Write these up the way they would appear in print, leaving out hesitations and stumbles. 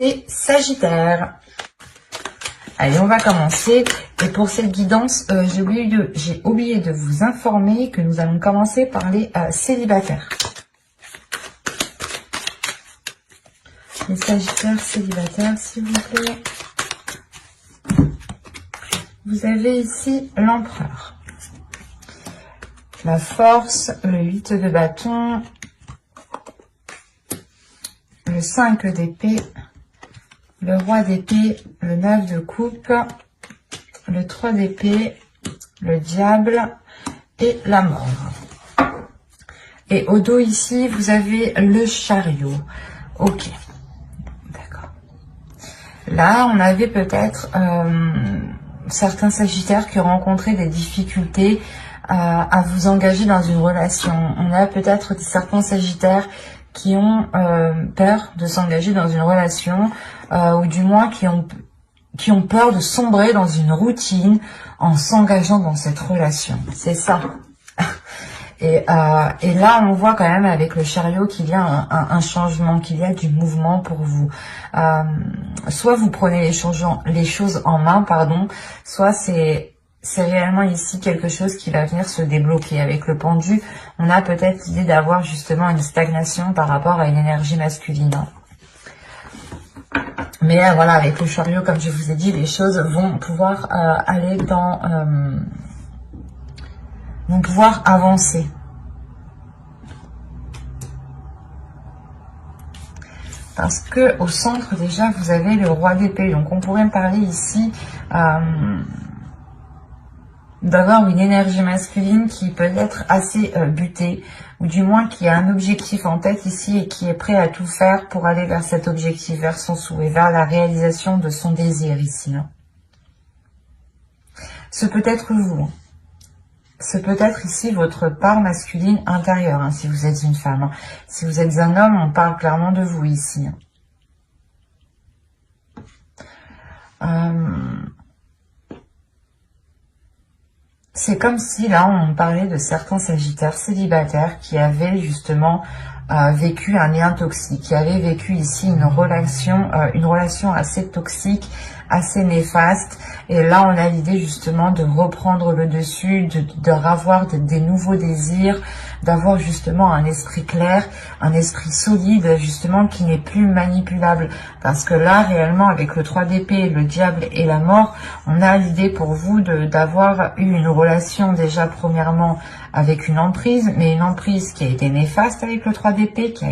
Et Sagittaire. Allez, on va commencer. Et pour cette guidance, j'ai oublié de vous informer que nous allons commencer par les célibataires. Les Sagittaires célibataires, s'il vous plaît. Vous avez ici l'Empereur. La force, le 8 de bâton, le 5 d'épée, le roi d'épée, le 9 de coupe, le 3 d'épée, le diable et la mort. Et au dos ici, vous avez le chariot. Ok, d'accord. Là, on avait peut-être certains sagittaires qui ont rencontré des difficultés à vous engager dans une relation. On a peut-être certains sagittaires qui ont peur de s'engager dans une relation, ou du moins qui ont peur de sombrer dans une routine en s'engageant dans cette relation. C'est ça. Et là, on voit quand même avec le chariot qu'il y a un changement, qu'il y a du mouvement pour vous. Soit vous prenez les choses en main, pardon, soit c'est réellement ici quelque chose qui va venir se débloquer. Avec le pendu, on a peut-être l'idée d'avoir justement une stagnation par rapport à une énergie masculine. Mais voilà, avec le chariot, comme je vous ai dit, les choses vont pouvoir aller dans... vont pouvoir avancer. Parce que au centre, déjà, vous avez le roi d'épée. Donc, on pourrait parler ici... d'avoir une énergie masculine qui peut être assez butée, ou du moins qui a un objectif en tête ici et qui est prêt à tout faire pour aller vers cet objectif, vers son souhait, vers la réalisation de son désir ici. Ce peut être vous. Ce peut être ici votre part masculine intérieure, si vous êtes une femme. Si vous êtes un homme, on parle clairement de vous ici. C'est comme si là on parlait de certains sagittaires célibataires qui avaient justement vécu un lien toxique, qui avaient vécu ici une relation assez toxique, assez néfaste. Et là on a l'idée justement de reprendre le dessus, de ravoir des nouveaux désirs, d'avoir justement un esprit clair, un esprit solide justement qui n'est plus manipulable. Parce que là réellement avec le 3 d'épée, le diable et la mort, on a l'idée pour vous d'avoir eu une relation déjà premièrement avec une emprise, mais une emprise qui a été néfaste avec le 3 d'épée, qui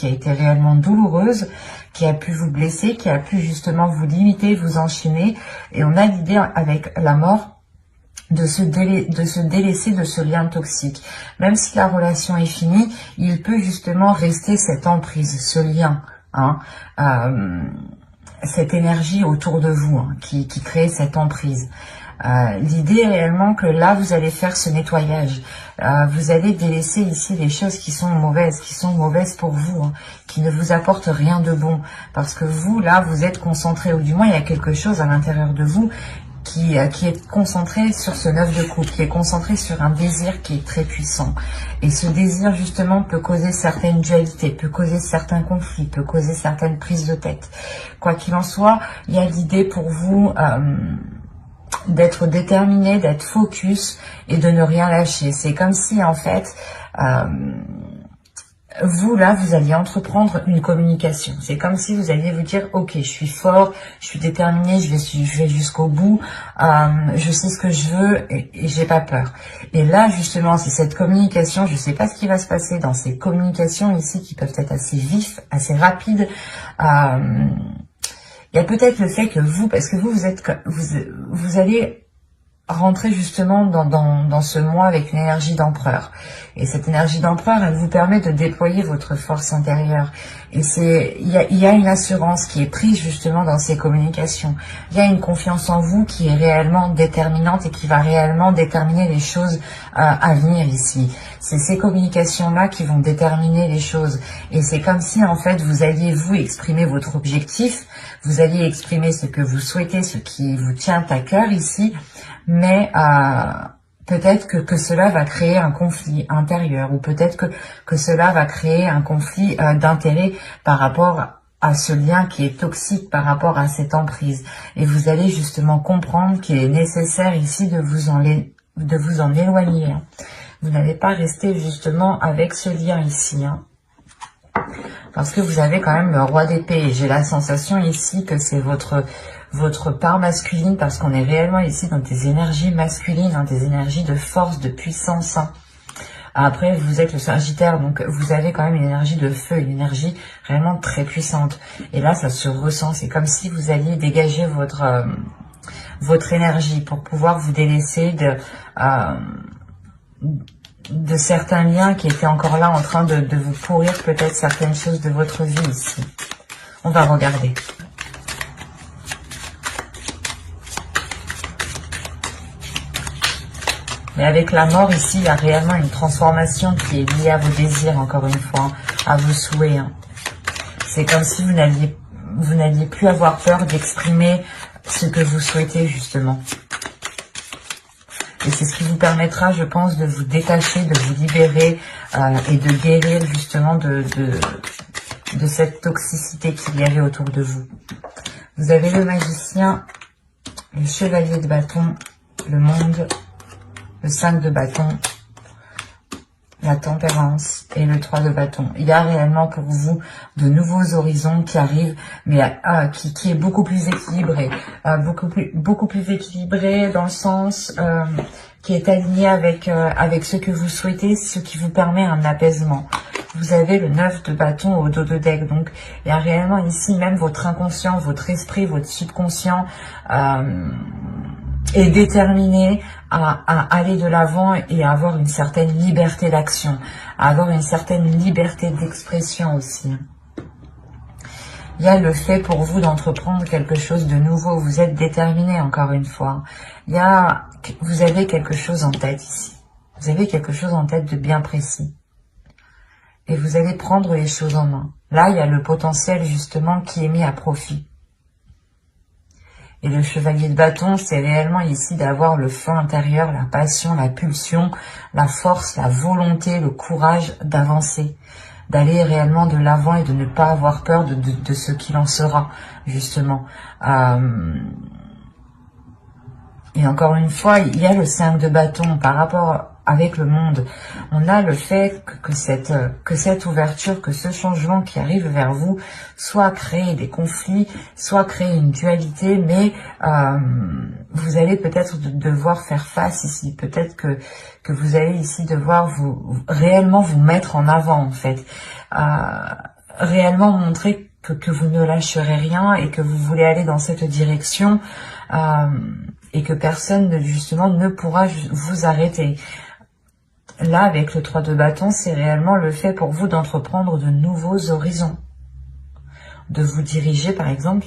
a été réellement douloureuse, qui a pu vous blesser, qui a pu justement vous limiter, vous enchaîner. Et on a l'idée avec la mort de se délaisser de ce lien toxique. Même si la relation est finie, il peut justement rester cette emprise, ce lien, cette énergie autour de vous qui crée cette emprise. L'idée est réellement que là, vous allez faire ce nettoyage. Vous allez délaisser ici les choses qui sont mauvaises pour vous, qui ne vous apportent rien de bon. Parce que vous, là, vous êtes concentré, ou du moins, il y a quelque chose à l'intérieur de vous qui est concentré sur ce 9 de coupe, qui est concentré sur un désir qui est très puissant. Et ce désir, justement, peut causer certaines dualités, peut causer certains conflits, peut causer certaines prises de tête. Quoi qu'il en soit, il y a l'idée pour vous... d'être déterminé, d'être focus et de ne rien lâcher. C'est comme si en fait vous là vous alliez entreprendre une communication. C'est comme si vous alliez vous dire ok, je suis fort, je suis déterminé, je vais jusqu'au bout, je sais ce que je veux et j'ai pas peur. Et là justement c'est cette communication, je sais pas ce qui va se passer dans ces communications ici qui peuvent être assez vives, assez rapides. Il y a peut-être le fait que vous, parce que vous allez rentrer justement dans ce mois avec une énergie d'empereur. Et cette énergie d'empereur, elle vous permet de déployer votre force intérieure. Et il y a une assurance qui est prise justement dans ces communications. Il y a une confiance en vous qui est réellement déterminante et qui va réellement déterminer les choses à venir ici. C'est ces communications-là qui vont déterminer les choses. Et c'est comme si en fait vous alliez vous exprimer votre objectif, vous alliez exprimer ce que vous souhaitez, ce qui vous tient à cœur ici, mais peut-être que cela va créer un conflit intérieur, ou peut-être que cela va créer un conflit d'intérêt par rapport à ce lien qui est toxique par rapport à cette emprise. Et vous allez justement comprendre qu'il est nécessaire ici de vous en éloigner. Hein. Vous n'allez pas rester justement avec ce lien ici. Hein. Parce que vous avez quand même le roi d'épée. J'ai la sensation ici que c'est votre part masculine, parce qu'on est réellement ici dans des énergies masculines, hein, des énergies de force, de puissance. Hein. Après, vous êtes le Sagittaire, donc vous avez quand même une énergie de feu, une énergie réellement très puissante. Et là, ça se ressent. C'est comme si vous alliez dégager votre énergie pour pouvoir vous délaisser de certains liens qui étaient encore là en train de vous pourrir peut-être certaines choses de votre vie ici. On va regarder. Mais avec la mort ici, il y a réellement une transformation qui est liée à vos désirs, encore une fois, à vos souhaits. Hein. C'est comme si vous n'alliez plus avoir peur d'exprimer ce que vous souhaitez, justement. Et c'est ce qui vous permettra, je pense, de vous détacher, de vous libérer et de guérir, justement, de cette toxicité qu'il y avait autour de vous. Vous avez le magicien, le chevalier de bâton, le monde, le 5 de bâton, la tempérance et le 3 de bâton. Il y a réellement pour vous de nouveaux horizons qui arrivent, mais qui est beaucoup plus équilibré, beaucoup plus équilibré dans le sens qui est aligné avec ce que vous souhaitez, ce qui vous permet un apaisement. Vous avez le 9 de bâton au dos de deck, donc il y a réellement ici même votre inconscient, votre esprit, votre subconscient est déterminé à aller de l'avant et à avoir une certaine liberté d'action, à avoir une certaine liberté d'expression aussi. Il y a le fait pour vous d'entreprendre quelque chose de nouveau. Vous êtes déterminé, encore une fois. Vous avez quelque chose en tête ici. Vous avez quelque chose en tête de bien précis. Et vous allez prendre les choses en main. Là, il y a le potentiel, justement, qui est mis à profit. Et le chevalier de bâton, c'est réellement ici d'avoir le feu intérieur, la passion, la pulsion, la force, la volonté, le courage d'avancer, d'aller réellement de l'avant et de ne pas avoir peur de ce qu'il en sera, justement. Et encore une fois, il y a le 5 de bâton par rapport avec le monde. On a le fait que cette ouverture, que ce changement qui arrive vers vous, soit créer des conflits, soit créer une dualité, mais vous allez peut-être devoir faire face ici. Peut-être que vous allez ici devoir réellement vous mettre en avant, en fait. Réellement montrer que vous ne lâcherez rien et que vous voulez aller dans cette direction et que personne, justement, ne pourra vous arrêter. Là, avec le 3 de bâton, c'est réellement le fait pour vous d'entreprendre de nouveaux horizons. De vous diriger, par exemple,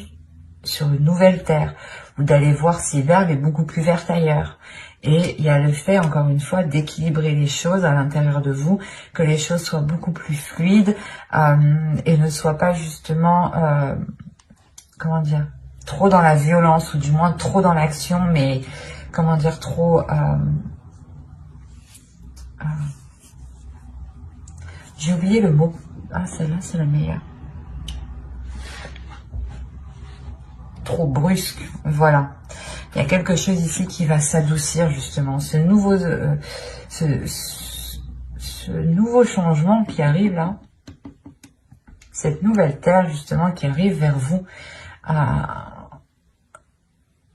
sur une nouvelle terre. Ou d'aller voir si l'herbe est beaucoup plus verte ailleurs. Et il y a le fait, encore une fois, d'équilibrer les choses à l'intérieur de vous. Que les choses soient beaucoup plus fluides. Et ne soient pas justement... comment dire, trop dans la violence. Ou du moins trop dans l'action. Mais, comment dire, trop... j'ai oublié le mot. Ah, celle-là, c'est la meilleure. Trop brusque. Voilà. Il y a quelque chose ici qui va s'adoucir, justement. Ce nouveau changement qui arrive là. Cette nouvelle terre, justement, qui arrive vers vous.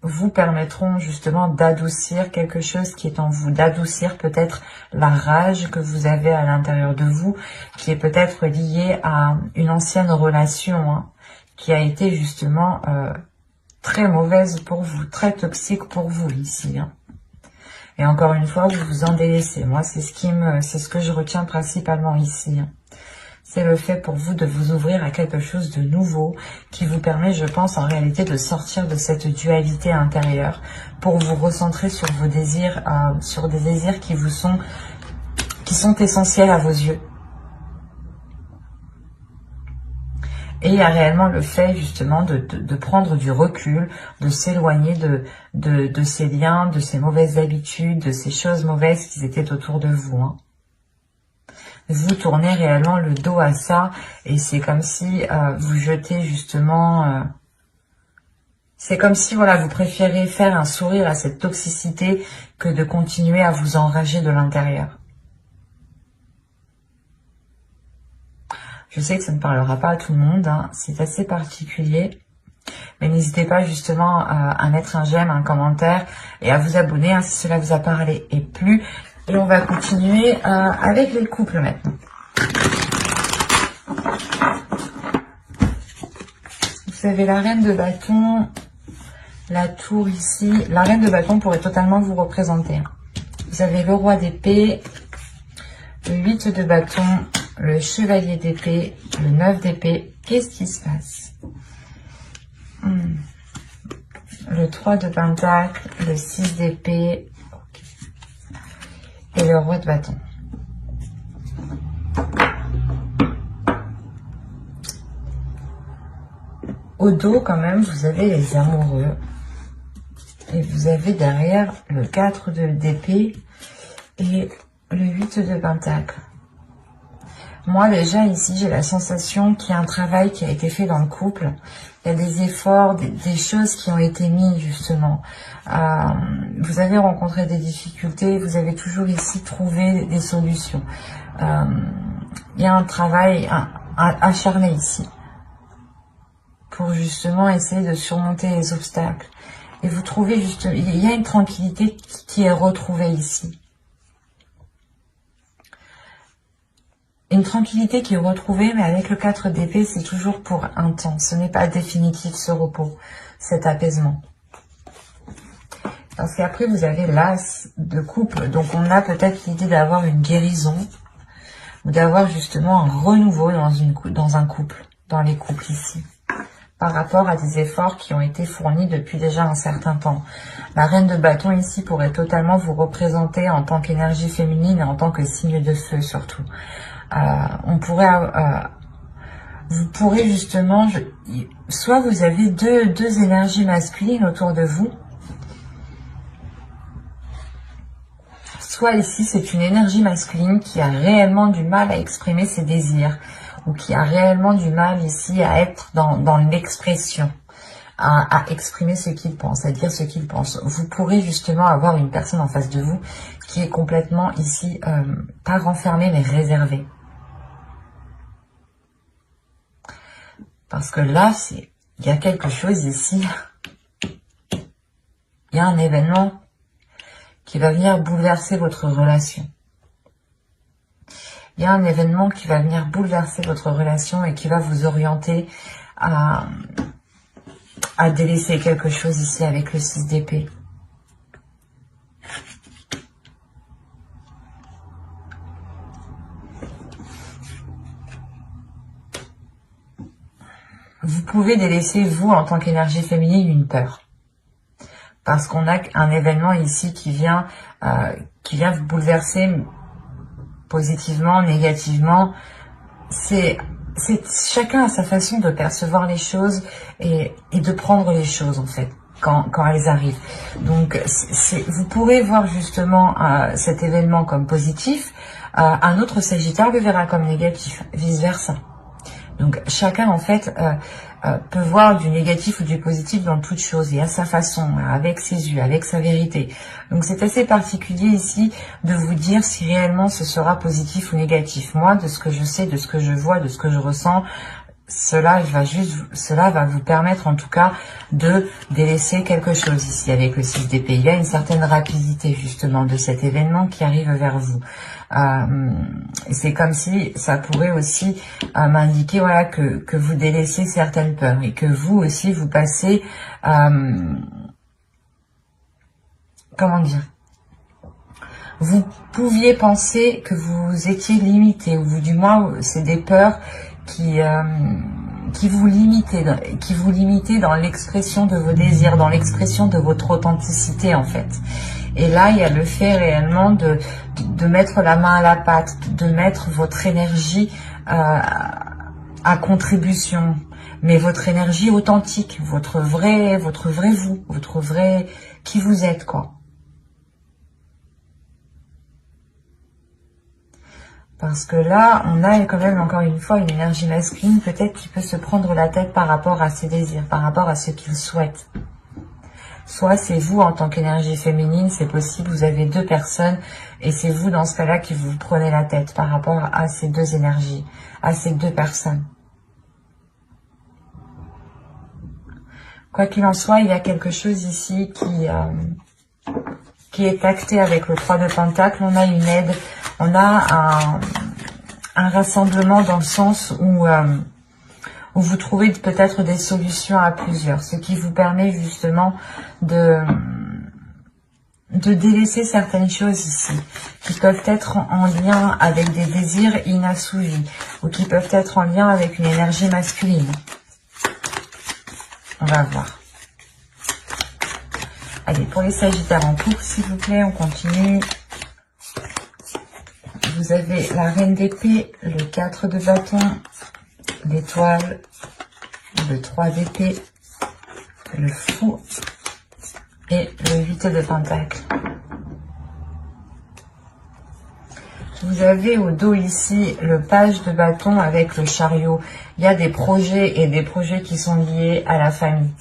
Vous permettront justement d'adoucir quelque chose qui est en vous, d'adoucir peut-être la rage que vous avez à l'intérieur de vous, qui est peut-être liée à une ancienne relation, hein, qui a été justement très mauvaise pour vous, très toxique pour vous ici. Hein. Et encore une fois, vous vous en délaissez. Moi, c'est ce que je retiens principalement ici. Hein. C'est le fait pour vous de vous ouvrir à quelque chose de nouveau qui vous permet, je pense, en réalité de sortir de cette dualité intérieure pour vous recentrer sur vos désirs, sur des désirs qui sont essentiels à vos yeux. Et il y a réellement le fait, justement, de prendre du recul, de s'éloigner de ces liens, de ces mauvaises habitudes, de ces choses mauvaises qui étaient autour de vous. Hein. vous tournez réellement le dos à ça et c'est comme si vous jetez justement... c'est comme si voilà, vous préférez faire un sourire à cette toxicité que de continuer à vous enrager de l'intérieur. Je sais que ça ne parlera pas à tout le monde, hein, c'est assez particulier. Mais n'hésitez pas justement à mettre un j'aime, un commentaire et à vous abonner hein, si cela vous a parlé et plu. Et on va continuer avec les couples maintenant. Vous avez la reine de bâton, la tour ici. La reine de bâton pourrait totalement vous représenter. Vous avez le roi d'épée, le 8 de bâton, le chevalier d'épée, le 9 d'épée. Qu'est-ce qui se passe? Le 3 de pentacle, le 6 d'épée et le roi de bâton. Au dos, quand même, vous avez les amoureux. Et vous avez derrière le 4 d'épée et le 8 de pentacle. Moi, déjà, ici, j'ai la sensation qu'il y a un travail qui a été fait dans le couple. Il y a des efforts, des choses qui ont été mises, justement. Vous avez rencontré des difficultés, vous avez toujours ici trouvé des solutions. Il y a un travail acharné ici pour justement essayer de surmonter les obstacles. Et vous trouvez justement, il y a une tranquillité qui est retrouvée ici. Une tranquillité qui est retrouvée, mais avec le 4 d'épée, c'est toujours pour un temps. Ce n'est pas définitif ce repos, cet apaisement. Parce qu'après, vous avez l'as de couple. Donc, on a peut-être l'idée d'avoir une guérison ou d'avoir justement un renouveau dans un couple, dans les couples ici, par rapport à des efforts qui ont été fournis depuis déjà un certain temps. La reine de bâton ici pourrait totalement vous représenter en tant qu'énergie féminine et en tant que signe de feu surtout. Vous pourrez justement, soit vous avez deux énergies masculines autour de vous, soit ici c'est une énergie masculine qui a réellement du mal à exprimer ses désirs, ou qui a réellement du mal ici à être dans l'expression, à exprimer ce qu'il pense, à dire ce qu'il pense. Vous pourrez justement avoir une personne en face de vous qui est complètement ici, pas renfermée mais réservée. Parce que là, il y a quelque chose ici. Il y a un événement qui va venir bouleverser votre relation. Il y a un événement qui va venir bouleverser votre relation et qui va vous orienter à délaisser quelque chose ici avec le 6 d'épée. Vous pouvez délaisser, vous, en tant qu'énergie féminine, une peur. Parce qu'on a un événement ici qui vient vous bouleverser positivement, négativement. Chacun a sa façon de percevoir les choses et de prendre les choses, en fait, quand elles arrivent. Donc, vous pourrez voir justement cet événement comme positif. Un autre Sagittaire le verra comme négatif, vice-versa. Donc chacun en fait peut voir du négatif ou du positif dans toute chose et à sa façon, avec ses yeux, avec sa vérité. Donc c'est assez particulier ici de vous dire si réellement ce sera positif ou négatif. Moi, de ce que je sais, de ce que je vois, de ce que je ressens, cela va vous permettre en tout cas de délaisser quelque chose ici avec le 6 d'épée. Il y a une certaine rapidité justement de cet événement qui arrive vers vous. C'est comme si ça pourrait aussi m'indiquer voilà, que vous délaissez certaines peurs et que vous aussi vous passez, comment dire, vous pouviez penser que vous étiez limité, ou du moins c'est des peurs qui vous limitaient dans l'expression de vos désirs, dans l'expression de votre authenticité en fait. Et là, il y a le fait réellement de mettre la main à la pâte, de mettre votre énergie à contribution, mais votre énergie authentique, votre vrai vous, votre vrai qui vous êtes, quoi. Parce que là, on a quand même encore une fois une énergie masculine, peut-être qui peut se prendre la tête par rapport à ses désirs, par rapport à ce qu'il souhaite. Soit c'est vous en tant qu'énergie féminine, c'est possible, vous avez deux personnes, et c'est vous dans ce cas-là qui vous prenez la tête par rapport à ces deux énergies, à ces deux personnes. Quoi qu'il en soit, il y a quelque chose ici qui est acté avec le 3 de Pentacle. On a une aide, on a un rassemblement dans le sens où vous trouvez peut-être des solutions à plusieurs, ce qui vous permet justement de délaisser certaines choses ici, qui peuvent être en lien avec des désirs inassouvis, ou qui peuvent être en lien avec une énergie masculine. On va voir. Allez, pour les Sagittaires en couple, s'il vous plaît, on continue. Vous avez la Reine d'épée, le 4 de bâton, l'étoile, le 3 d'épée, le fou et le 8 de pentacle. Vous avez au dos ici le page de bâton avec le chariot. Il y a des projets et des projets qui sont liés à la famille,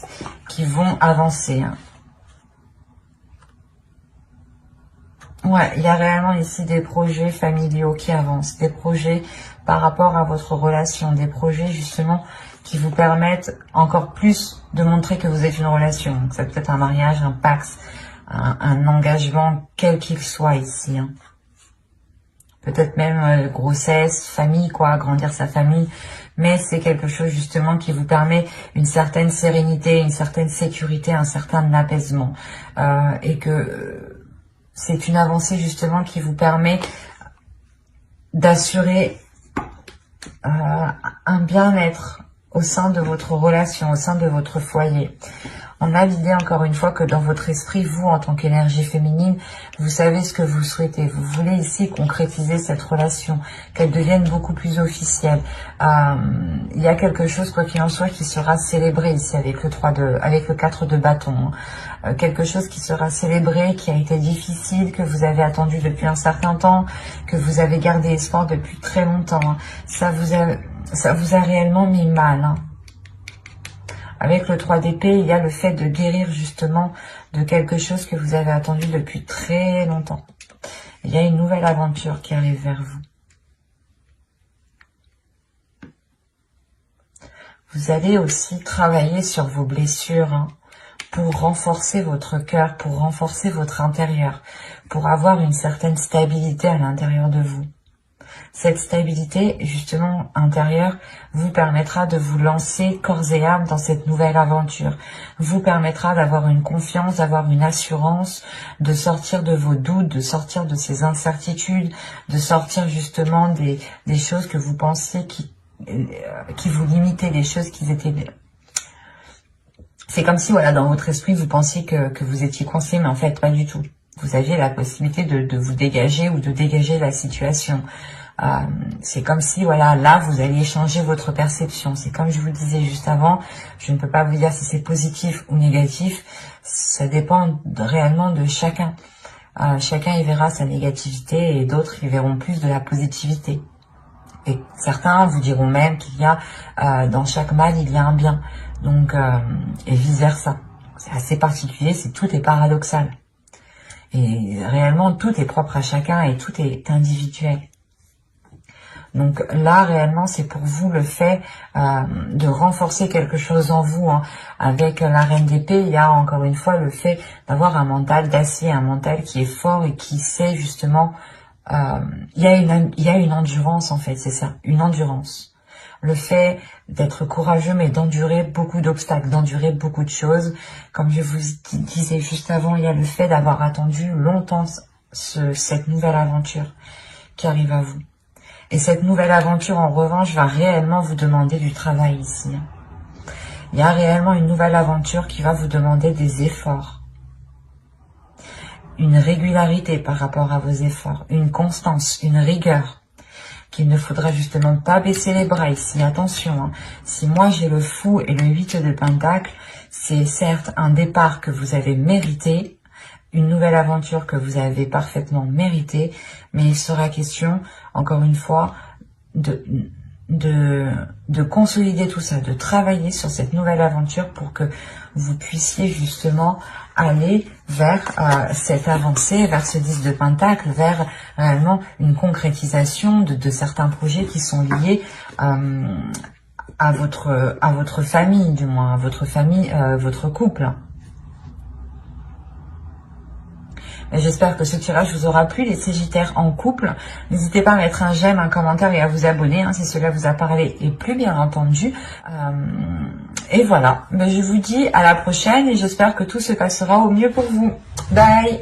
qui vont avancer. Ouais, il y a réellement ici des projets familiaux qui avancent, des projets par rapport à votre relation, des projets justement qui vous permettent encore plus de montrer que vous êtes une relation. Donc ça peut être un mariage, un pax, un engagement, quel qu'il soit ici. Peut-être même grossesse, famille, quoi, agrandir sa famille. Mais c'est quelque chose justement qui vous permet une certaine sérénité, une certaine sécurité, un certain apaisement. Et que c'est une avancée justement qui vous permet d'assurer un bien-être au sein de votre relation, au sein de votre foyer. On a l'idée encore une fois que dans votre esprit, vous en tant qu'énergie féminine, vous savez ce que vous souhaitez. Vous voulez ici concrétiser cette relation, qu'elle devienne beaucoup plus officielle. Il y a quelque chose, quoi qu'il en soit, qui sera célébré ici avec le 4 de bâton. Quelque chose qui sera célébré, qui a été difficile, que vous avez attendu depuis un certain temps, que vous avez gardé espoir depuis très longtemps. Ça vous a réellement mis mal. Avec le 3 d'épée, il y a le fait de guérir justement de quelque chose que vous avez attendu depuis très longtemps. Il y a une nouvelle aventure qui arrive vers vous. Vous allez aussi travailler sur vos blessures pour renforcer votre cœur, pour renforcer votre intérieur, pour avoir une certaine stabilité à l'intérieur de vous. Cette stabilité, justement, intérieure, vous permettra de vous lancer corps et âme dans cette nouvelle aventure. Vous permettra d'avoir une confiance, d'avoir une assurance, de sortir de vos doutes, de sortir de ces incertitudes, de sortir justement des choses que vous pensiez qui vous limitaient, des choses qui étaient... C'est comme si, voilà, dans votre esprit, vous pensiez que vous étiez coincé, mais en fait, pas du tout. Vous aviez la possibilité de vous dégager ou de dégager la situation. C'est comme si, voilà, là, vous alliez changer votre perception. C'est comme je vous disais juste avant, je ne peux pas vous dire si c'est positif ou négatif. Ça dépend réellement de chacun. Chacun y verra sa négativité et d'autres y verront plus de la positivité. Et certains vous diront même qu'il y a, dans chaque mal, il y a un bien. Donc, et vice versa. C'est assez particulier, tout est paradoxal. Et réellement, tout est propre à chacun et tout est individuel. Donc là, réellement, c'est pour vous le fait de renforcer quelque chose en vous. Avec la Reine d'épée, il y a encore une fois le fait d'avoir un mental d'acier, un mental qui est fort et qui sait justement... il y a une endurance, en fait, c'est ça, une endurance. Le fait d'être courageux, mais d'endurer beaucoup d'obstacles, d'endurer beaucoup de choses. Comme je vous disais juste avant, il y a le fait d'avoir attendu longtemps cette nouvelle aventure qui arrive à vous. Et cette nouvelle aventure, en revanche, va réellement vous demander du travail ici. Il y a réellement une nouvelle aventure qui va vous demander des efforts. Une régularité par rapport à vos efforts. Une constance, une rigueur. Qu'il ne faudra justement pas baisser les bras ici. Attention, si moi j'ai le fou et le 8 de pentacle, c'est certes un départ que vous avez mérité une nouvelle aventure que vous avez parfaitement méritée, mais il sera question, encore une fois, de consolider tout ça, de travailler sur cette nouvelle aventure pour que vous puissiez justement aller vers cette avancée, vers ce 10 de Pentacle, vers réellement une concrétisation de certains projets qui sont liés à votre famille, du moins, à votre famille, votre couple. J'espère que ce tirage vous aura plu, les Sagittaires en couple. N'hésitez pas à mettre un j'aime, un commentaire et à vous abonner si cela vous a parlé et plus bien entendu. Et voilà, je vous dis à la prochaine et j'espère que tout se passera au mieux pour vous. Bye!